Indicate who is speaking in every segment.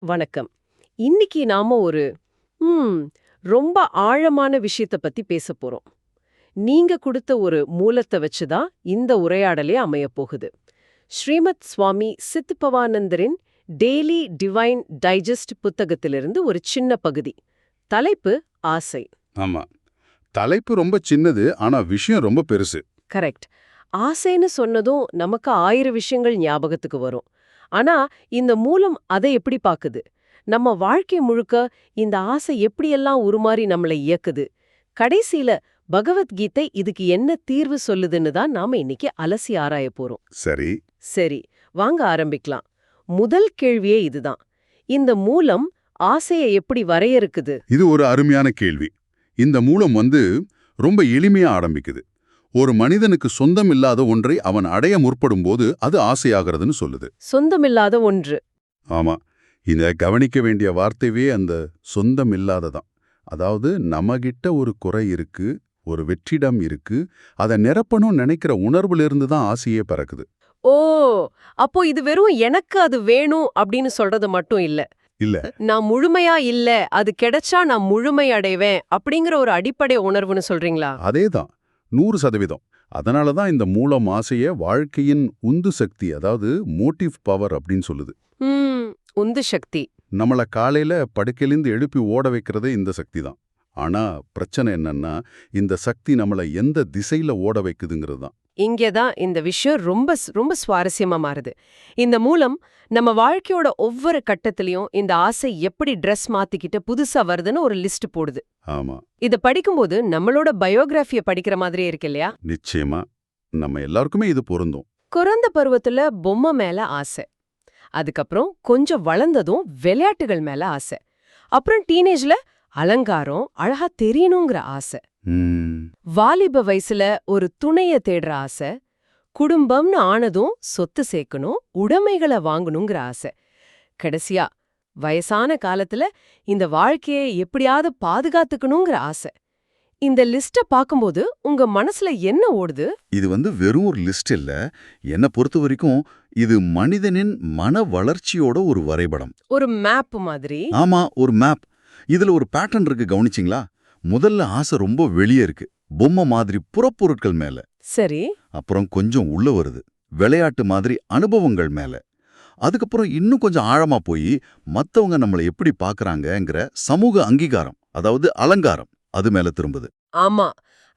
Speaker 1: வணக்கம். இன்னைக்கு நாம ஒரு ம் ரொம்ப ஆழமான விஷயத்த பத்தி பேசப் போறோம். நீங்க குடுத்த ஒரு மூலத்த வச்சு தான் இந்த உரையாடலே அமையப் போகுது. ஸ்ரீமத் சுவாமி சித்பவானந்தரின் டெய்லி டிவைன் டைஜஸ்ட் புத்தகத்திலிருந்து ஒரு சின்ன பகுதி. தலைப்பு ஆசை.
Speaker 2: ஆமா. தலைப்பு ரொம்ப சின்னது, ஆனா விஷயம் ரொம்ப பெருசு.
Speaker 1: கரெக்ட். ஆசைன்னு சொன்னதும் நமக்கு 1000 விஷயங்கள் ஞாபகத்துக்கு வரும். ஆனா இந்த மூலம் அதை எப்படி பாக்குது? நம்ம வாழ்க்கை முழுக்க இந்த ஆசை எப்படியெல்லாம் உருமாறி நம்மளை இயக்குது? கடைசியில பகவத்கீதை இதுக்கு என்ன தீர்வு சொல்லுதுன்னு தான் நாம இன்னைக்கு அலசி ஆராயப் போறோம்.
Speaker 2: சரி.
Speaker 1: சரி, வாங்க ஆரம்பிக்கலாம். முதல் கேள்வியே இதுதான். இந்த மூலம் ஆசையை எப்படி வரையறுக்குது?
Speaker 2: இது ஒரு அருமையான கேள்வி. இந்த மூலம் ரொம்ப எளிமையா ஆரம்பிக்குது. ஒரு மனிதனுக்கு சொந்தம் இல்லாத ஒன்றை அவன் அடைய முற்படும்போது அது ஆசையாகிறதுன்னு சொல்லுது.
Speaker 1: சொந்தமில்லாத ஒன்று.
Speaker 2: ஆமா. இந்த கவனிக்க வேண்டிய வார்த்தையே அந்த சொந்தம் இல்லாததான். அதாவது நம்மகிட்ட ஒரு குறை இருக்கு, ஒரு வெற்றிடம் இருக்கு, அதை நிரப்பணும்னு நினைக்கிற உணர்வுல தான் ஆசையே பிறக்குது.
Speaker 1: ஓ, அப்போ இது வெறும் எனக்கு அது வேணும் அப்படின்னு சொல்றது மட்டும் இல்ல.
Speaker 2: இல்ல.
Speaker 1: நான் முழுமையா இல்ல, அது கிடைச்சா நான் முழுமை அடைவேன் அப்படிங்கிற ஒரு அடிப்படை உணர்வுன்னு சொல்றீங்களா?
Speaker 2: அதேதான். 100%. அதனால தான் இந்த மூலம் ஆசைய வாழ்க்கையின் உந்து சக்தி, அதாவது மோட்டிவ் பவர் அப்படின்னு சொல்லுது.
Speaker 1: ம் உந்து சக்தி.
Speaker 2: நம்மள காலையில படுக்கையிலிருந்து எழுப்பி ஓட வைக்கிறது இந்த சக்தி தான். ஆனா பிரச்சனை என்னன்னா, இந்த சக்தி நம்மள எந்த திசையில ஓட வைக்குதுங்கிறது தான்.
Speaker 1: இங்கேதான் இந்த விஷயம் ரொம்ப ரொம்ப சுவாரஸ்யமா மாறுது. இந்த மூலம் நம்ம வாழ்க்கையோட ஒவ்வொரு கட்டத்திலயும் இந்த ஆசை எப்படி ட்ரெஸ் மாத்திக்கிட்டு புதுசா வருதுன்னு ஒரு லிஸ்ட் போடுது.
Speaker 2: ஆமா.
Speaker 1: இத படிக்கும்போது நம்மளோட பயோகிராஃபிய படிக்கிற மாதிரியே இருக்கு இல்லையா?
Speaker 2: நிச்சயமா. நம்ம எல்லாருக்குமே இது பொருந்தும்.
Speaker 1: குழந்த பருவத்துல பொம்மை மேல ஆசை. அதுக்கப்புறம் கொஞ்சம் வளர்ந்ததும் விளையாட்டுகள் மேல ஆசை. அப்புறம் டீனேஜ்ல அலங்காரம், அழகா தெரியணுங்கிற ஆசை.
Speaker 2: ம்,
Speaker 1: வாலிப வயசுல ஒரு துணைய தேடுற ஆசை. குடும்பம்னு ஆனதும் சொத்து சேர்க்கணும், உடைமைகளை வாங்கணுங்கிற ஆசை. கடைசியா வயசான காலத்துல இந்த வாழ்க்கையை எப்படியாவது பாதுகாத்துக்கணுங்கிற ஆசை. இந்த லிஸ்ட பாக்கும்போது உங்க மனசுல என்ன ஓடுது?
Speaker 2: இது வெறும் ஒரு லிஸ்ட் இல்ல. என்ன பொறுத்த வரைக்கும் இது மனிதனின் மன வளர்ச்சியோட ஒரு வரைபடம்.
Speaker 1: ஒரு மேப் மாதிரி.
Speaker 2: ஆமா, ஒரு மேப். இதுல ஒரு பேட்டர்ன் இருக்கு, கவனிச்சிங்களா? முதல்ல ஆசை ரொம்ப வெளியே இருக்கு, பொம்மை மாதிரி புறப்பொருட்கள் மேல.
Speaker 1: சரி.
Speaker 2: அப்புறம் கொஞ்சம் உள்ள வருது, விளையாட்டு மாதிரி அனுபவங்கள் மேல. அதுக்கப்புறம் இன்னும் கொஞ்சம் ஆழமா போய் மத்தவங்க நம்மளை எப்படி பார்க்கறாங்கங்கிற சமூக அங்கீகாரம், அதாவது அலங்காரம், அது மேல திரும்புது.
Speaker 1: ஆமா.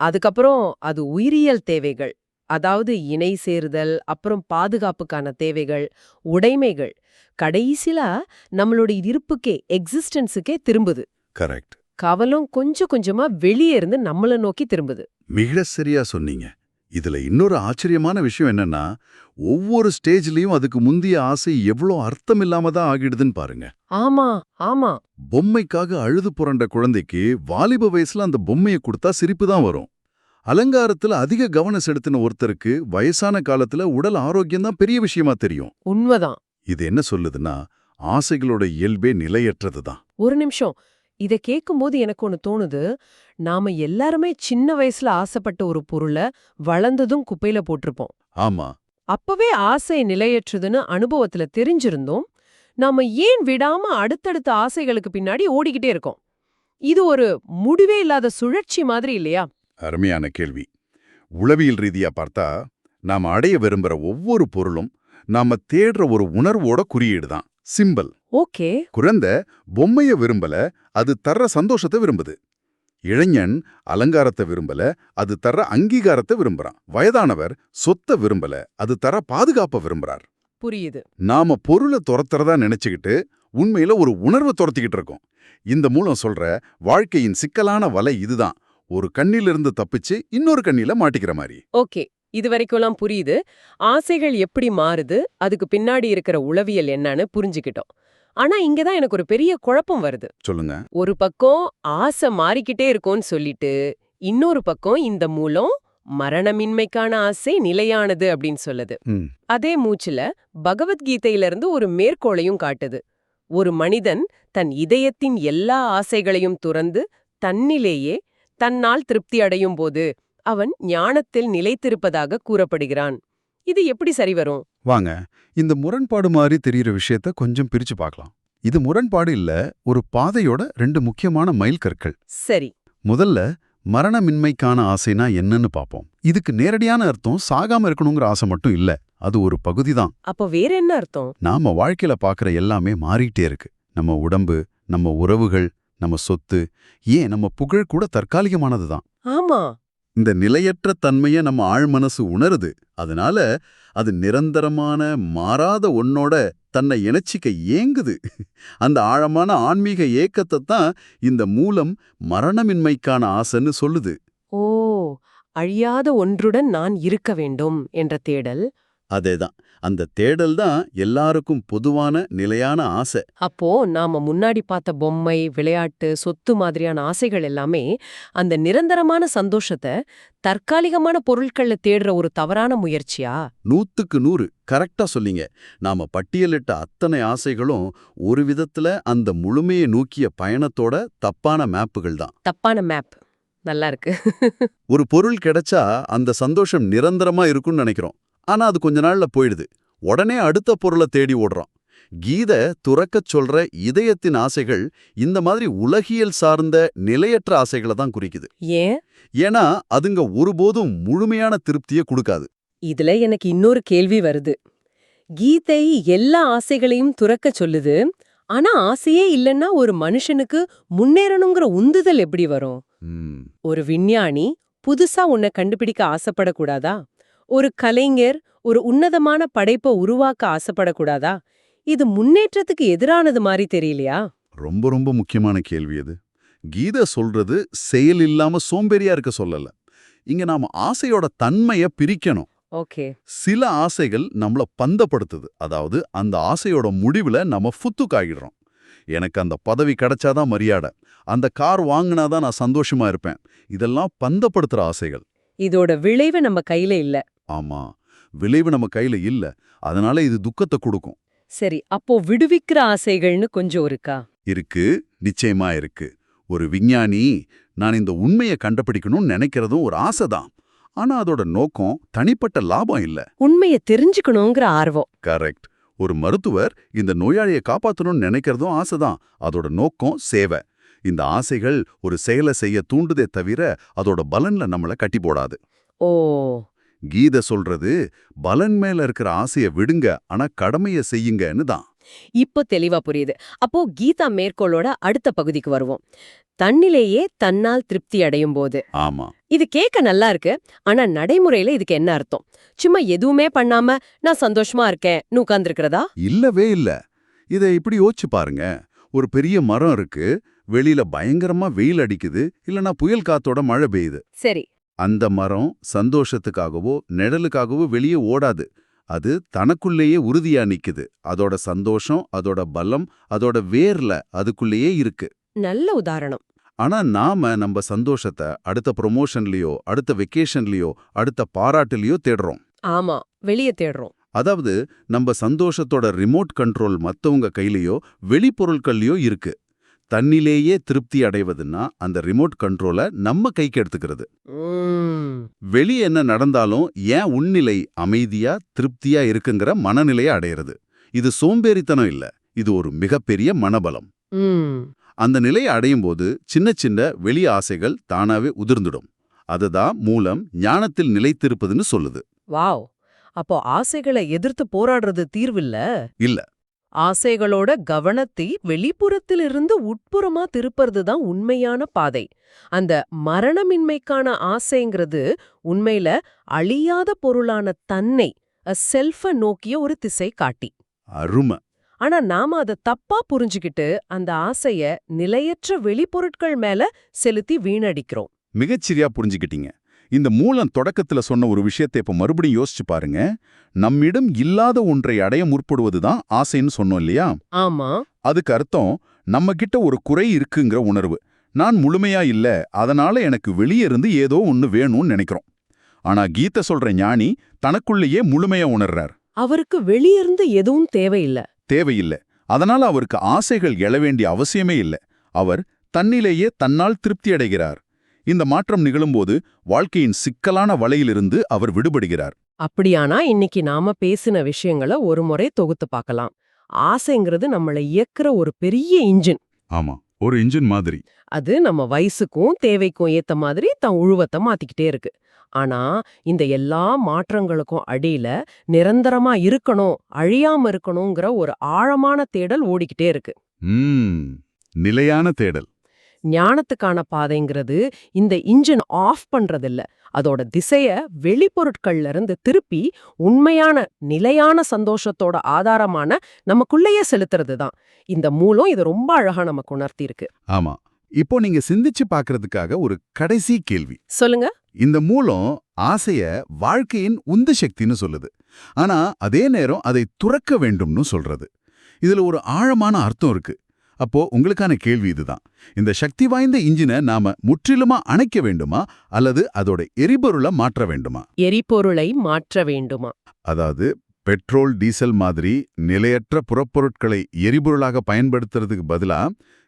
Speaker 1: அதுக்கப்புறம் அது உயிரியல் தேவைகள். அதாவது இணை சேருதல், அப்புறம் பாதுகாப்புக்கான தேவைகள், உடைமைகள். கடைசில நம்மளோட இருப்புக்கே, எக்ஸிஸ்டன்ஸுக்கே திரும்புது.
Speaker 2: கரெக்ட்.
Speaker 1: கவலம் கொஞ்சம் கொஞ்சமா வெளியே இருந்து நம்மள நோக்கி திரும்புது.
Speaker 2: மிக சரியா சொன்னீங்க. இதுல இன்னொரு ஆச்சரியமான விஷயம் என்னன்னா, ஒவ்வொரு ஸ்டேஜ்லயும் அதுக்கு முந்திய ஆசை எவ்வளோ அர்த்தம் இல்லாம தான் ஆகிடுதுன்னு பாருங்க.
Speaker 1: ஆமா, ஆமா.
Speaker 2: பொம்மைக்காக அழுது புரண்ட குழந்தைக்கு வாலிப வயசுல அந்த பொம்மையை கொடுத்தா சிரிப்பு தான் வரும். அலங்காரத்துல அதிக கவனம் செலுத்தின ஒருத்தருக்கு வயசான காலத்துல உடல் ஆரோக்கியம் தான் பெரிய விஷயமா தெரியும்.
Speaker 1: உண்மைதான்.
Speaker 2: இது என்ன சொல்லுதுன்னா, ஆசைகளோட இயல்பே நிலையற்றது தான்.
Speaker 1: ஒரு நிமிஷம். இத கேட்கும்போது எனக்கு ஒண்ணு தோணுது. நாம எல்லாருமே சின்ன வயசுல ஆசைப்பட்ட ஒரு பொருள வளர்ந்ததும் குப்பையில போட்டிருப்போம்.
Speaker 2: ஆமா.
Speaker 1: அப்பவே ஆசை நிலையற்றுதுன்னு அனுபவத்துல தெரிஞ்சிருந்தோம். நாம ஏன் விடாம அடுத்தடுத்த ஆசைகளுக்கு பின்னாடி ஓடிக்கிட்டே இருக்கோம்? இது ஒரு முடிவே இல்லாத சுழற்சி மாதிரி இல்லையா?
Speaker 2: அருமையான கேள்வி. உளவியல் ரீதியா பார்த்தா, நாம அடைய விரும்புற ஒவ்வொரு பொருளும் நாம தேடுற ஒரு உணர்வோட குறியீடு தான், சிம்பல்.
Speaker 1: ஓகே.
Speaker 2: குழந்தை பொம்மைய விரும்பல, அது தர்ற சந்தோஷத்தை விரும்புது. இளைஞன் அலங்காரத்தை விரும்பல, அது தர்ற அங்கீகாரத்தை விரும்புறான். வயதானவர் சொத்தை விரும்பல, அது தர பாதுகாப்ப விரும்புறார்.
Speaker 1: புரியுது.
Speaker 2: நாம பொருளை துரத்துறதா நினைச்சுக்கிட்டு உண்மையில ஒரு உணர்வை துரத்திக்கிட்டு இருக்கோம். இந்த மூலம் சொல்ற வாழ்க்கையின் சிக்கலான வலை இதுதான். ஒரு கண்ணிலிருந்து தப்பிச்சு இன்னொரு கண்ணில மாட்டிக்கிற மாதிரி.
Speaker 1: ஓகே. இது வரைக்கும்லாம் புரியுது. ஆசைகள் எப்படி மாறுது, அதுக்கு பின்னாடி இருக்கிற உளவியல் என்னன்னு புரிஞ்சுக்கிட்டோம். ஆனா இங்க தான் எனக்கு ஒரு பெரிய குழப்பம் வருது.
Speaker 2: சொல்லுங்க.
Speaker 1: ஒரு பக்கம் ஆசை மாறிக்கிட்டே இருக்கும்னு சொல்லிட்டு, இன்னொரு பக்கம் இந்த மூலம் மரணமின்மைக்கான ஆசை நிலையானது அப்படின்னு சொல்லுது.
Speaker 2: ம்.
Speaker 1: அதே மூச்சுல பகவத்கீதையிலிருந்து ஒரு மேற்கோளையும் காட்டுது. ஒரு மனிதன் தன் இதயத்தின் எல்லா ஆசைகளையும் துறந்து தன்னிலேயே தன்னால் திருப்தி அடையும் போது அவன் ஞானத்தில் நிலைத்திருப்பதாக கூறப்படுகிறான். இது எப்படி சரி வரும்?
Speaker 2: வாங்க, இந்த முரண்பாடு மாதிரி தெரியுற விஷயத்த கொஞ்சம் பிரிச்சு பார்க்கலாம். இது முரண்பாடு இல்ல, ஒரு பாதையோட 2 முக்கியமான மைல்கற்கள்.
Speaker 1: சரி.
Speaker 2: முதல்ல மரணமின்மைக்கான ஆசைனா என்னன்னு பாப்போம். இதுக்கு நேரடியான அர்த்தம் சாகாம இருக்கணுங்கிற ஆசை மட்டும் இல்ல, அது ஒரு பகுதிதான்.
Speaker 1: அப்போ வேற என்ன அர்த்தம்?
Speaker 2: நாம வாழ்க்கையில பாக்குற எல்லாமே மாறிட்டே இருக்கு. நம்ம உடம்பு, நம்ம உறவுகள், நம்ம சொத்து, ஏன் நம்ம புகழ் கூட தற்காலிகமானதுதான்.
Speaker 1: ஆமா.
Speaker 2: இந்த நிலையற்ற தன்மையை நம்ம ஆழ்மனசு உணருது. அதனால அது நிரந்தரமான மாறாத ஒன்னோட தன்னை இணைச்சிக்க ஏங்குது. அந்த ஆழமான ஆன்மீக ஏக்கத்தை தான் இந்த மூலம் மரணமின்மைக்கான ஆசைன்னு சொல்லுது.
Speaker 1: ஓ, அழியாத ஒன்றுடன் நான் இருக்க வேண்டும் என்ற தேடல்.
Speaker 2: அதேதான், அந்த தேடல் தான் எல்லாருக்கும் பொதுவான நிலையான ஆசை.
Speaker 1: அப்போ நாம முன்னாடி பார்த்த பொம்மை, விளையாட்டு, சொத்து மாதிரியான ஆசைகள் எல்லாமே அந்த நிரந்தரமான சந்தோஷத்தை தற்காலிகமான பொருட்கள்ல தேடுற ஒரு தவறான முயற்சியா?
Speaker 2: 100க்கு 100 கரெக்டா சொன்னீங்க. நாம பட்டியலிட்ட அத்தனை ஆசைகளும் ஒரு விதத்துல அந்த முழுமையை நோக்கிய பயணத்தோட தப்பான மேப்புகள் தான்.
Speaker 1: தப்பான மேப். நல்லா இருக்கு.
Speaker 2: ஒரு பொருள் கிடைச்சா அந்த சந்தோஷம் நிரந்தரமா இருக்கும்னு நினைக்கிறோம். ஆனா அது கொஞ்ச நாள்ல போயிடுது. உடனே அடுத்த பொருளை தேடி ஓடுறோம். கீதை துறக்கச் சொல்ற இதயத்தின் ஆசைகள் இந்த மாதிரி உலகியல் சார்ந்த நிலையற்ற ஆசைகளை தான் குறிக்குது.
Speaker 1: ஏன்?
Speaker 2: ஏன்னா அதுங்க ஒருபோதும் முழுமையான திருப்தியை கொடுக்காது.
Speaker 1: இதுல எனக்கு இன்னொரு கேள்வி வருது. கீதை எல்லா ஆசைகளையும் துறக்க சொல்லுது. ஆனா ஆசையே இல்லைன்னா ஒரு மனுஷனுக்கு முன்னேறணுங்கிற உந்துதல் எப்படி வரும்? ஒரு விஞ்ஞானி புதுசா உன்னை கண்டுபிடிக்க ஆசைப்படக்கூடாதா? ஒரு கலைஞர் ஒரு உன்னதமான படைப்பை உருவாக்க ஆசைப்படக்கூடாதா? இது முன்னேற்றத்துக்கு எதிரானது மாதிரி தெரியலையா?
Speaker 2: ரொம்ப ரொம்ப முக்கியமான கேள்வி அது. கீதை சொல்றது செயல் இல்லாம சோம்பேறியா இருக்க சொல்லல. இங்க நாம ஆசையோட தன்மைய பிரிக்கணும்.
Speaker 1: ஓகே.
Speaker 2: சில ஆசைகள் நம்மள பந்தப்படுத்துது. அதாவது அந்த ஆசையோட முடிவுல நம்ம ஃபுத்துக்காகிடுறோம். எனக்கு அந்த பதவி கிடைச்சாதான் மரியாதை, அந்த கார் வாங்கினாதான் நான் சந்தோஷமா இருப்பேன். இதெல்லாம் பந்தப்படுத்துற ஆசைகள்.
Speaker 1: இதோட விளைவு நம்ம கையில இல்ல.
Speaker 2: ஆமா, விளைவு நம்ம கையில இல்ல. அதனால இது துக்கத்தை கொடுக்கும்.
Speaker 1: சரி, அப்போ விடுவிக்கிற ஆசைகள்னு கொஞ்சம் இருக்கா?
Speaker 2: இருக்கு, நிச்சயமா இருக்கு. ஒரு விஞ்ஞானி நான் இந்த உண்மையை கண்டுபிடிக்கணும்னு நினைக்கிறதும் ஒரு ஆசைதான். ஆனா அதோட நோக்கம் தனிப்பட்ட லாபம் இல்ல.
Speaker 1: உண்மையை தெரிஞ்சுக்கணுங்கிற ஆர்வம்.
Speaker 2: கரெக்ட். ஒரு மருத்துவர் இந்த நோயாளியை காப்பாற்றணும்னு நினைக்கிறதும் ஆசைதான். அதோட நோக்கம் சேவை. இந்த ஆசைகள் ஒரு செயலை செய்ய தூண்டுதே தவிர அதோட பலன்ல நம்மள கட்டி போடாது.
Speaker 1: ஓ.
Speaker 2: கீதை சொல்றது பலன் மேல இருக்கிற ஆசைய விடுங்க, ஆனா கடமைய செய்யுங்கன்னு தான்.
Speaker 1: இப்போ தெளிவா புரியுது. அப்போ கீதா மேற்கோளோட அடுத்த பகுதிக்கு வருவோம். தன்னிலேயே தன்னால் திருப்தி அடையும் போது.
Speaker 2: ஆமா,
Speaker 1: இது கேட்க நல்லா இருக்கு. ஆனா நடைமுறையில இதுக்கு என்ன அர்த்தம்? சும்மா எதுவுமே பண்ணாம நான் சந்தோஷமா இருக்கேன் உட்கார்ந்திருக்கிறதா?
Speaker 2: இல்லவே இல்ல. இதை இப்படி யோசிச்சு பாருங்க. ஒரு பெரிய மரம் இருக்கு, வெளியில பயங்கரமா வெயில் அடிக்குது, இல்லனா புயல் காத்தோட மழை பெய்யுது.
Speaker 1: சரி.
Speaker 2: அந்த மரம் சந்தோஷத்துக்காகவோ நிழலுக்காகவோ வெளியே ஓடாது. அது தனக்குள்ளேயே உறுதியா நிக்குது. அதோட சந்தோஷம், அதோட பலம், அதோட வேர்ல அதுக்குள்ளேயே இருக்கு.
Speaker 1: நல்ல உதாரணம்.
Speaker 2: ஆனா நாம நம்ம சந்தோஷத்தை அடுத்த ப்ரொமோஷன்லயோ, அடுத்த வெக்கேஷன்லயோ, அடுத்த பாராட்டுலயோ தேடுறோம்.
Speaker 1: ஆமா, வெளியே தேடுறோம்.
Speaker 2: அதாவது நம்ம சந்தோஷத்தோட ரிமோட் கண்ட்ரோல் மத்தவங்க கையிலயோ வெளிப்பொருட்கள்லயோ இருக்கு. தன்னிலேயே திருப்தி அடைவதுன்னா அந்த ரிமோட் கண்ட்ரோலை நம்ம கைக்கு எடுத்துக்கிறது. வெளியே என்ன நடந்தாலும் ஏன் உன்னிலை அமைதியா திருப்தியா இருக்குங்கிற மனநிலையை அடையிறது. இது சோம்பேறித்தனம் இல்ல, இது ஒரு மிகப்பெரிய மனபலம். அந்த நிலையை அடையும் போது சின்ன சின்ன வெளி ஆசைகள் தானாவே உதிர்ந்துடும். அதுதான் மூலம் ஞானத்தில் நிலைத்திருப்பதுன்னு சொல்லுது.
Speaker 1: வாவ். அப்போ ஆசைகளை எதிர்த்து போராடுறது தீர்வில்ல.
Speaker 2: இல்ல.
Speaker 1: ஆசைகளோட கவனத்தை வெளிப்புறத்திலிருந்து உட்புறமா திருப்புறது தான் உண்மையான பாதை. அந்த மரணமின்மைக்கான ஆசைங்கிறது உண்மையில அழியாத பொருளான தன்னை, செல்ஃப நோக்கிய ஒரு திசை காட்டி.
Speaker 2: அருமை.
Speaker 1: ஆனா நாம அதை தப்பா புரிஞ்சுக்கிட்டு அந்த ஆசைய நிலையற்ற வெளிப்பொருட்கள் மேல செலுத்தி வீணடிக்கிறோம்.
Speaker 2: மிகச்சிரியா புரிஞ்சுக்கிட்டீங்க. இந்த மூலம் தொடக்கத்துல சொன்ன ஒரு விஷயத்தை இப்ப மறுபடியும் யோசிச்சு பாருங்க. நம்மிடம் இல்லாத ஒன்றை அடைய முற்படுவதுதான் ஆசைன்னு சொன்னோம் இல்லையா?
Speaker 1: ஆமா.
Speaker 2: அதுக்கு அர்த்தம் நம்ம கிட்ட ஒரு குறை இருக்குங்கிற உணர்வு. நான் முழுமையா இல்ல, அதனால எனக்கு வெளியே இருந்து ஏதோ ஒன்னு வேணும்னு நினைக்கிறோம். ஆனா கீதை சொல்ற ஞானி தனக்குள்ளேயே முழுமையா உணர்றார்.
Speaker 1: அவருக்கு வெளியிருந்து எதுவும்
Speaker 2: தேவையில்லை. அதனால அவருக்கு ஆசைகள் எழ வேண்டிய அவசியமே இல்லை. அவர் தன்னிலேயே தன்னால் திருப்தி அடைகிறார். இந்த மாற்றம் நிகழும்போது வாழ்க்கையின் சிக்கலான வலையிலிருந்து அவர் விடுபடுகிறார்.
Speaker 1: அப்படியானா இன்னைக்கு நாம பேசின விஷயங்களை ஒரு முறை தொகுத்து பார்க்கலாம். ஆசைங்கிறது நம்மளை இயக்குற ஒரு பெரிய இன்ஜின்.
Speaker 2: ஆமா, ஒரு இன்ஜின் மாதிரி.
Speaker 1: அது நம்ம வயசுக்கும் தேவைக்கும் ஏத்த மாதிரி தன் உழுவத்தை மாத்திக்கிட்டே இருக்கு. ஆனா இந்த எல்லா மாற்றங்களுக்கும் அடியில நிரந்தரமா இருக்கணும், அழியாம இருக்கணுங்கிற ஒரு ஆழமான தேடல் ஓடிக்கிட்டே இருக்கு.
Speaker 2: ம் நிலையான தேடல்.
Speaker 1: ஞானத்துக்கான பாதைங்கிறது இந்த இன்ஜின் ஆஃப் பண்றதில்ல. அதோட திசைய வெளிப்பொருட்கள்ல இருந்து திருப்பி உண்மையான நிலையான சந்தோஷத்தோட ஆதாரமான நமக்குள்ளேயே செலுத்துறது தான். இந்த மூலம் இது ரொம்ப அழகா நமக்கு உணர்த்தி இருக்கு.
Speaker 2: ஆமா. இப்போ நீங்க சிந்திச்சு பார்க்கறதுக்காக ஒரு கடைசி கேள்வி.
Speaker 1: சொல்லுங்க.
Speaker 2: இந்த மூலம் ஆசைய வாழ்க்கையின் உந்து சக்தின்னு சொல்லுது. ஆனா அதே நேரம் அதை துறக்க வேண்டும்னு சொல்றது. இதுல ஒரு ஆழமான அர்த்தம் இருக்கு. அப்போ உங்களுக்கான கேள்வி இதுதான். இந்த சக்தி வாய்ந்த இன்ஜினை நாம முற்றிலுமா அணைக்க வேண்டுமா அல்லது அதோட எரிபொருளை மாற்ற வேண்டுமா?
Speaker 1: எரிபொருளை மாற்ற வேண்டுமா?
Speaker 2: அதாவது பெட்ரோல், டீசல் மாதிரி நிலையற்ற புறப்பொருட்களை எரிபொருளாக பயன்படுத்துறதுக்கு பதிலா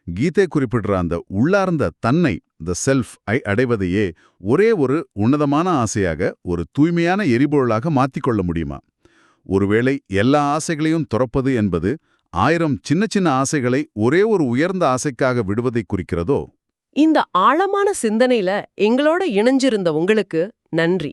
Speaker 2: கீதை குறிப்பிடுற அந்த உள்ளார்ந்த தன்னை, த செல்ஃப் ஐ அடைவதையே ஒரே ஒரு உன்னதமான ஆசையாக, ஒரு தூய்மையான எரிபொருளாக மாத்திக்கொள்ள முடியுமா? ஒருவேளை எல்லா ஆசைகளையும் துறப்பது என்பது 1000 சின்ன சின்ன ஆசைகளை ஒரே ஒரு உயர்ந்த ஆசைக்காக விடுவதை குறிக்கிறதோ?
Speaker 1: இந்த ஆழமான சிந்தனையில எங்களோட இணைஞ்சிருந்த உங்களுக்கு நன்றி.